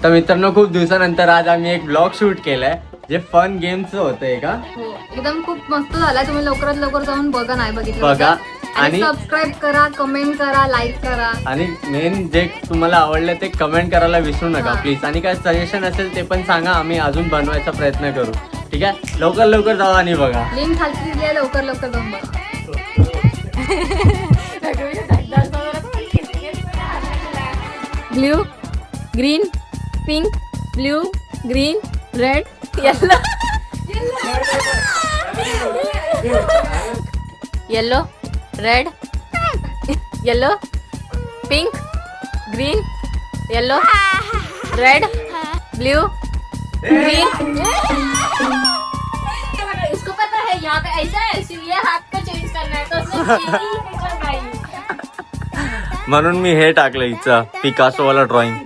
तर मित्रांनो खूप दिवसानंतर आज आम्ही एक ब्लॉग शूट केलाय जे फन गेमचं होतंय का हो एकदम खूप मस्त झालाय. तुम्ही लवकरात लवकर जाऊन बघा, नाही बघितलं बघा. आणि सबस्क्राईब करा, कमेंट करा, लाईक करा आणि मेन जे तुम्हाला आवडलं ते कमेंट करायला विसरू नका हा. प्लीज. आणि काय सजेशन असेल ते पण सांगा, आम्ही अजून बनवायचा प्रयत्न करू. ठीक आहे, लवकर लवकर जावा आणि बघा. लिंक खालची दिली आहे, लवकर लवकर जाऊन बघा. Blue green pink blue green red yellow yellow red yellow pink green yellow red blue green. इसको पता है यहाँ पे ऐसा है, सिर्फ ये हाथ को चेंज करना है तो उसने म्हणून मी हे टाकलं हिचं पिकासो वाला ड्रॉइंग.